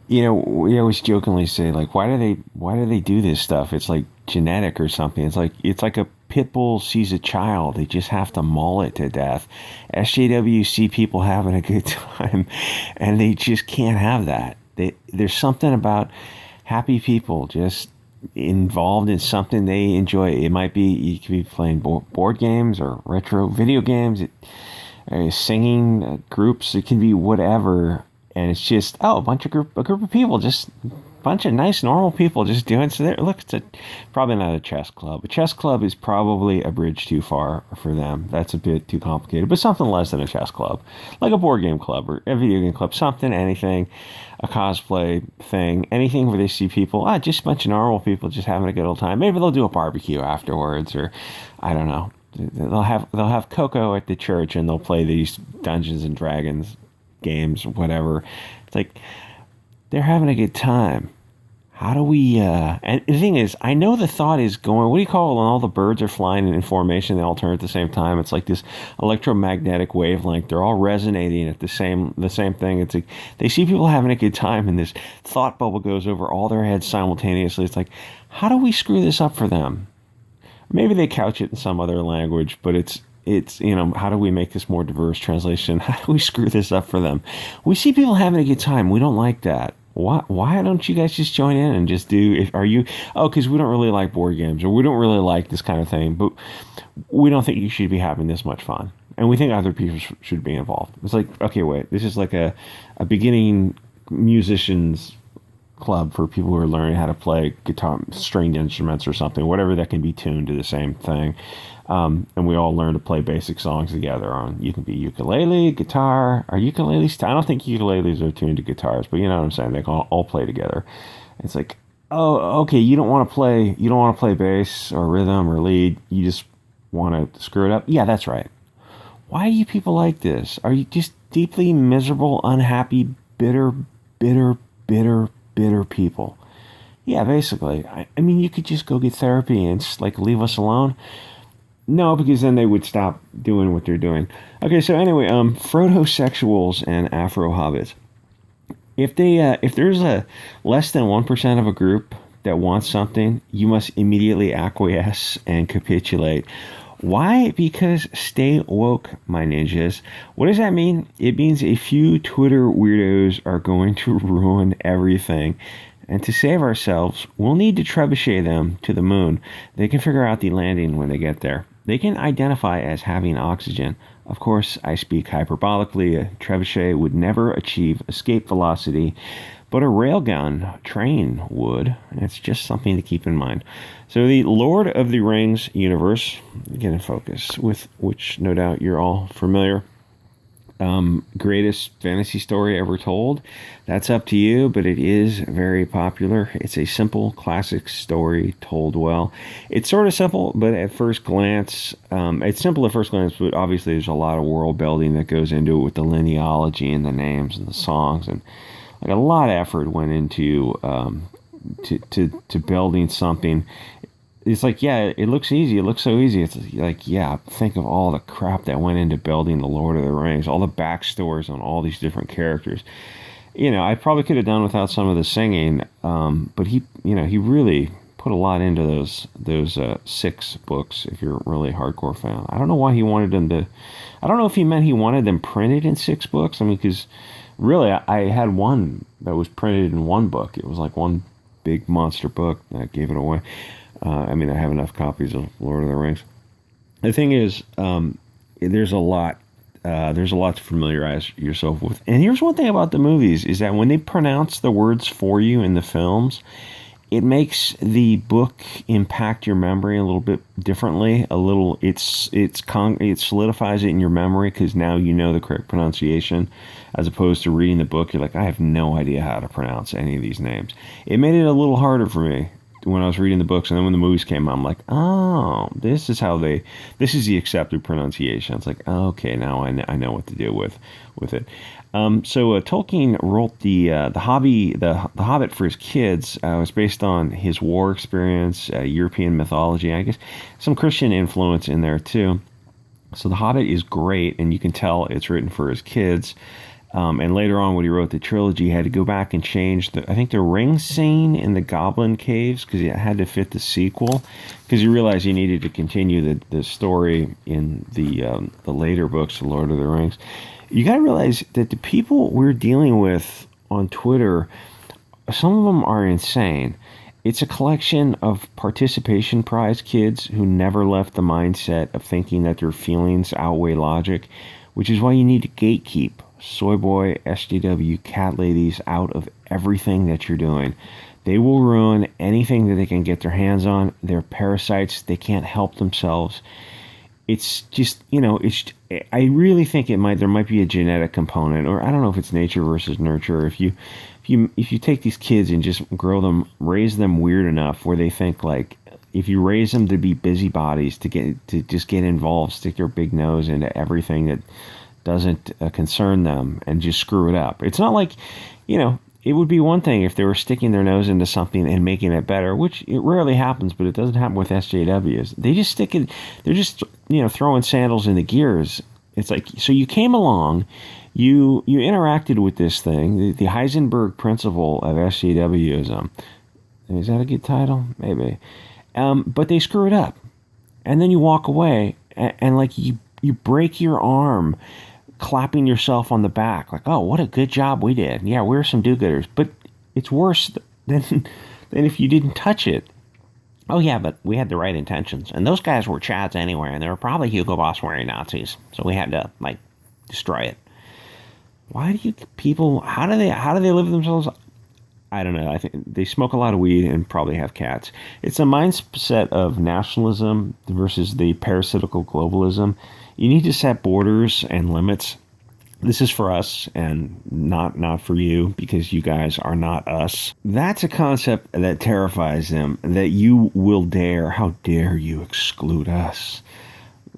We always jokingly say, like, why do they do this stuff? It's like genetic or something. It's like a pit bull sees a child. They just have to maul it to death. SJWS see people having a good time, and they just can't have that. There's something about happy people just involved in something they enjoy. It might be, you could be playing board games or retro video games, singing groups. It can be whatever, and it's just a group of people, just a bunch of nice normal people just doing. So there, look, probably not a chess club. A chess club is probably a bridge too far for them. That's a bit too complicated, but something less than a chess club, like a board game club or a video game club, something, anything, a cosplay thing, anything where they see people, just a bunch of normal people just having a good old time. Maybe they'll do a barbecue afterwards, or I don't know. They'll have cocoa at the church, and they'll play these Dungeons and Dragons games, whatever. It's like they're having a good time. How do we, and the thing is, I know the thought is going, what do you call it when all the birds are flying in formation, they all turn at the same time? It's like this electromagnetic wavelength. They're all resonating at the same thing. It's like they see people having a good time, and this thought bubble goes over all their heads simultaneously. It's like, how do we screw this up for them? Maybe they couch it in some other language, but it's how do we make this more diverse translation? How do we screw this up for them? We see people having a good time. We don't like that. Why don't you guys just join in and just do? Because we don't really like board games, or we don't really like this kind of thing, but we don't think you should be having this much fun, and we think other people should be involved. It's like, okay, wait, this is like a beginning musicians club for people who are learning how to play guitar, stringed instruments or something, whatever that can be tuned to the same thing. And we all learn to play basic songs together on, you can be ukulele, guitar, or ukuleles. I don't think ukuleles are tuned to guitars, but you know what I'm saying? They can all play together. It's like, oh, okay, you don't want to play bass or rhythm or lead. You just want to screw it up. Yeah, that's right. Why are you people like this? Are you just deeply miserable, unhappy, bitter people? Yeah, basically. I mean, you could just go get therapy and just like leave us alone. No, because then they would stop doing what they're doing. Okay, so anyway, Frodosexuals and afrohobbits. If there's a less than 1% of a group that wants something, you must immediately acquiesce and capitulate. Why? Because stay woke, my ninjas. What does that mean? It means a few Twitter weirdos are going to ruin everything. And to save ourselves, we'll need to trebuchet them to the moon. They can figure out the landing when they get there. They can identify as having oxygen. Of course, I speak hyperbolically. A trebuchet would never achieve escape velocity, but a railgun train would. It's just something to keep in mind. So the Lord of the Rings universe, get in focus, with which no doubt you're all familiar. Greatest fantasy story ever told. That's up to you, but it is very popular. It's a simple, classic story told well. It's sort of simple, but at first glance, it's simple at first glance, but obviously there's a lot of world building that goes into it with the linealogy and the names and the songs, and like a lot of effort went into to building something. It's like, yeah, it looks easy. It looks so easy. It's like, yeah, think of all the crap that went into building the Lord of the Rings, all the backstories on all these different characters. I probably could have done without some of the singing, but he really put a lot into those 6 books. If you're really a hardcore fan, I don't know why he wanted them to. I don't know if he meant he wanted them printed in 6 books. I mean, because really, I had one that was printed in 1 book. It was like one big monster book, and I gave it away. I have enough copies of Lord of the Rings. The thing is, there's a lot to familiarize yourself with. And here's one thing about the movies, is that when they pronounce the words for you in the films, it makes the book impact your memory a little bit differently. It solidifies it in your memory, because now you know the correct pronunciation, as opposed to reading the book. You're like, I have no idea how to pronounce any of these names. It made it a little harder for me when I was reading the books, and then when the movies came out, I'm like, oh, this is the accepted pronunciation. It's like, okay, now I know what to do with it. So Tolkien wrote the Hobbit for his kids. It was based on his war experience, European mythology, I guess some Christian influence in there too. So the Hobbit is great, and you can tell it's written for his kids. And later on, when he wrote the trilogy, he had to go back and change I think the ring scene in the Goblin Caves, because it had to fit the sequel, because he realized he needed to continue the story in the later books, The Lord of the Rings. You got to realize that the people we're dealing with on Twitter, some of them are insane. It's a collection of participation prize kids who never left the mindset of thinking that their feelings outweigh logic, which is why you need to gatekeep soy boy, SJW, cat ladies out of everything that you're doing. They will ruin anything that they can get their hands on. They're parasites. They can't help themselves. It's just, I really think there might be a genetic component, or I don't know if it's nature versus nurture. If you take these kids and just raise them weird enough where they think, like, if you raise them to be busybodies, to just get involved, stick their big nose into everything that doesn't concern them and just screw it up. It's not like, it would be one thing if they were sticking their nose into something and making it better, which it rarely happens, but it doesn't happen with SJWs. They just stick it, they're just, throwing sandals in the gears. It's like, so you came along, you interacted with this thing, the Heisenberg principle of SJWism. Is that a good title? Maybe. But they screw it up. And then you walk away and like you break your arm clapping yourself on the back, like, oh, what a good job we did. Yeah, we're some do-gooders. But it's worse than if you didn't touch it. Oh, yeah, but we had the right intentions. And those guys were Chads anyway, and they were probably Hugo Boss wearing Nazis. So we had to, destroy it. Why do people, how do they live themselves? I don't know. I think they smoke a lot of weed and probably have cats. It's a mindset of nationalism versus the parasitical globalism. You need to set borders and limits. This is for us and not for you, because you guys are not us. That's a concept that terrifies them, that you will dare, how dare you exclude us?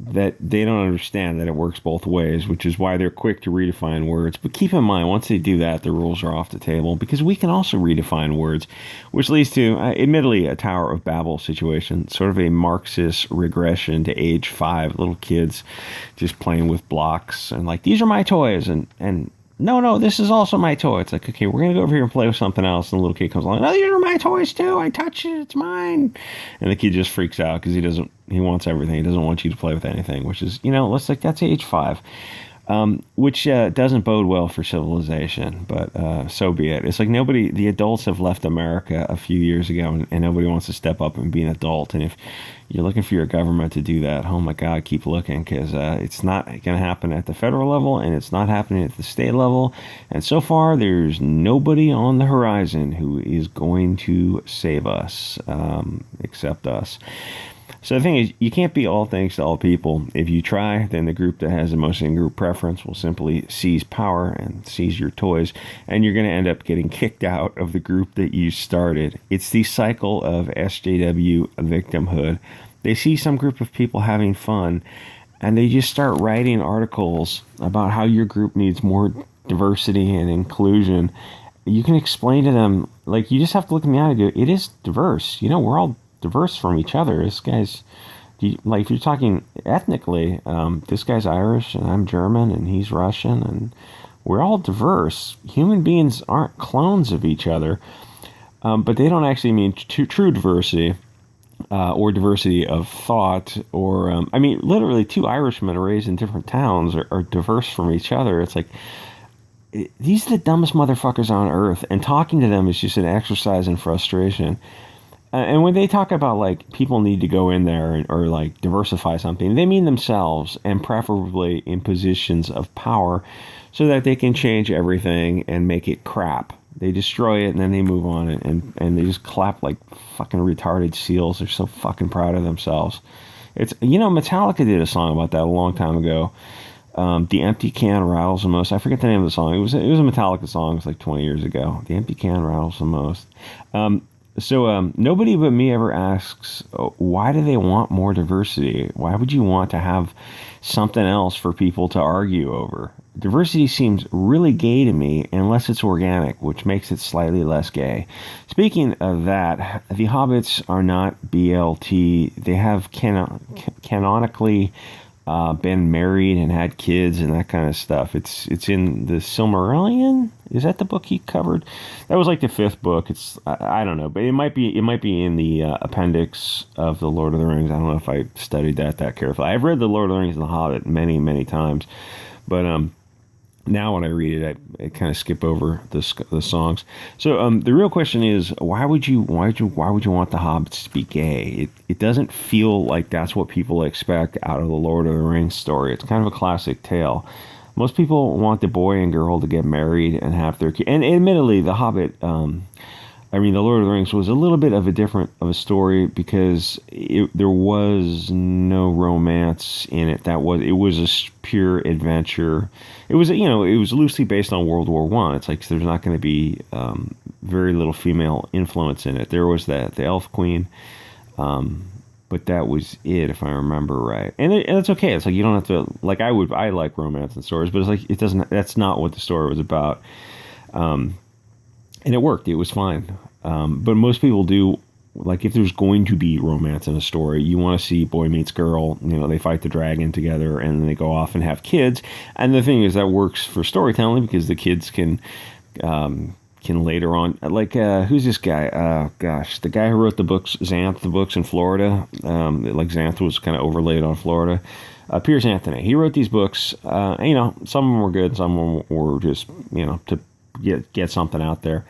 That they don't understand that it works both ways, which is why they're quick to redefine words. But keep in mind, once they do that, the rules are off the table, because we can also redefine words, which leads to, admittedly, a Tower of Babel situation, sort of a Marxist regression to age 5, little kids just playing with blocks and like, these are my toys, and no, this is also my toy. It's like, okay, we're going to go over here and play with something else. And the little kid comes along, no, these are my toys too. I touched it. It's mine. And the kid just freaks out because he wants everything. He doesn't want you to play with anything, which is, that's age 5, which doesn't bode well for civilization, but so be it. It's like the adults have left America a few years ago, and nobody wants to step up and be an adult. And if you're looking for your government to do that, oh my God, keep looking, because it's not going to happen at the federal level, and it's not happening at the state level. And so far, there's nobody on the horizon who is going to save us except us. So the thing is, you can't be all things to all people. If you try, then the group that has the most in-group preference will simply seize power and seize your toys, and you're going to end up getting kicked out of the group that you started. It's the cycle of SJW victimhood. They see some group of people having fun, and they just start writing articles about how your group needs more diversity and inclusion. You can explain to them, like, you just have to look in the eye and go, it is diverse. We're all diverse from each other. This guy's, if you're talking ethnically, this guy's Irish and I'm German and he's Russian, and we're all diverse. Human beings aren't clones of each other, but they don't actually mean true diversity or diversity of thought, or literally 2 Irishmen raised in different towns are diverse from each other. It's like, these are the dumbest motherfuckers on earth, and talking to them is just an exercise in frustration. And when they talk about, like, people need to go in there or like diversify something, they mean themselves, and preferably in positions of power, so that they can change everything and make it crap. They destroy it and then they move on, and they just clap like fucking retarded seals. They're so fucking proud of themselves. It's, Metallica did a song about that a long time ago. The empty can rattles the most. I forget the name of the song. It was a Metallica song. It was like 20 years ago. The empty can rattles the most. So nobody but me ever asks, why do they want more diversity? Why would you want to have something else for people to argue over? Diversity seems really gay to me unless it's organic, which makes it slightly less gay. Speaking of that, the Hobbits are not BLT. They have canonically been married and had kids and that kind of stuff. It's in the Silmarillion. Is that the book he covered? That was like the fifth book. I don't know, but it might be in the appendix of the Lord of the Rings. I don't know if I studied that carefully. I've read the Lord of the Rings and the Hobbit many times, but now when I read it, I kind of skip over the songs. So the real question is, why would you want the hobbits to be gay? It doesn't feel like that's what people expect out of the Lord of the Rings story. It's kind of a classic tale. Most people want the boy and girl to get married and have their kids. And admittedly, the Hobbit, the Lord of the Rings was a little bit of a story because there was no romance in it. It was a pure adventure. It was loosely based on World War I. It's like there's not going to be very little female influence in it. There was the elf queen, but that was it, if I remember right. And it's okay. It's like you don't have to like. I like romance in stories, but it's like it doesn't. That's not what the story was about. And it worked. It was fine. But most people do, like, if there's going to be romance in a story, you want to see boy meets girl. They fight the dragon together, and then they go off and have kids. And the thing is, that works for storytelling because the kids can later on, like, who's this guy? The guy who wrote the books, Xanth, the books in Florida. Like Xanth was kind of overlaid on Florida. Piers Anthony. He wrote these books. Some of them were good, some of them were just, to get something out there.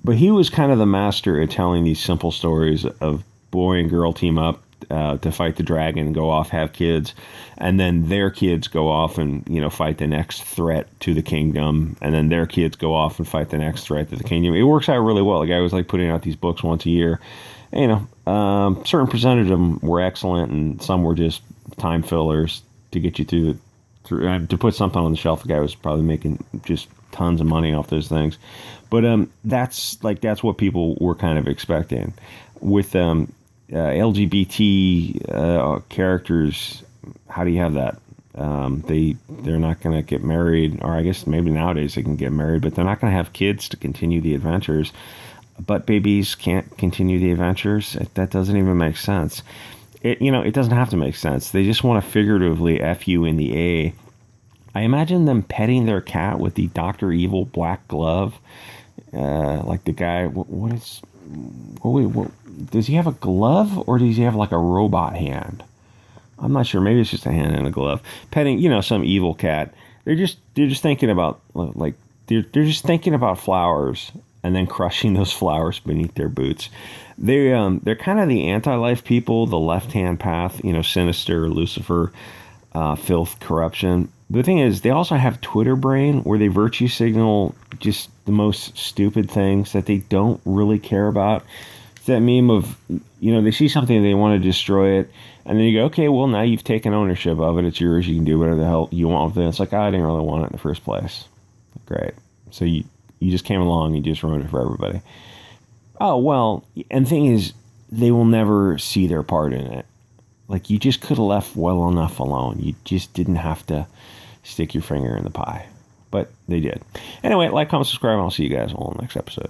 But he was kind of the master at telling these simple stories of boy and girl team up to fight the dragon, go off, have kids, and then their kids go off and fight the next threat to the kingdom, and then their kids go off and fight the next threat to the kingdom. It works out really well. The guy was like putting out these books once a year. Certain percentage of them were excellent, and some were just time fillers to get you through to put something on the shelf. The guy was probably making just tons of money off those things. But that's what people were kind of expecting. With LGBT characters, how do you have that? They're not going to get married, or I guess maybe nowadays they can get married, but they're not going to have kids to continue the adventures. But babies can't continue the adventures. That doesn't even make sense. It doesn't have to make sense. They just want to figuratively F you in the A. I imagine them petting their cat with the Dr. Evil black glove. Like the guy, does he have a glove, or does he have like a robot hand? I'm not sure. Maybe it's just a hand and a glove. Petting, some evil cat. They're just thinking about they're just thinking about flowers and then crushing those flowers beneath their boots. They're kind of the anti-life people, the left-hand path, sinister, Lucifer, filth, corruption. The thing is, they also have Twitter brain, where they virtue signal just the most stupid things that they don't really care about. It's that meme of, they see something and they want to destroy it, and then you go, okay, well, now you've taken ownership of it. It's yours. You can do whatever the hell you want with it. It's like, I didn't really want it in the first place. Great. So you just came along and you just ruined it for everybody. Oh, well, and the thing is, they will never see their part in it. Like, you just could have left well enough alone. You just didn't have to stick your finger in the pie. But they did. Anyway, like, comment, subscribe, and I'll see you guys on the next episode.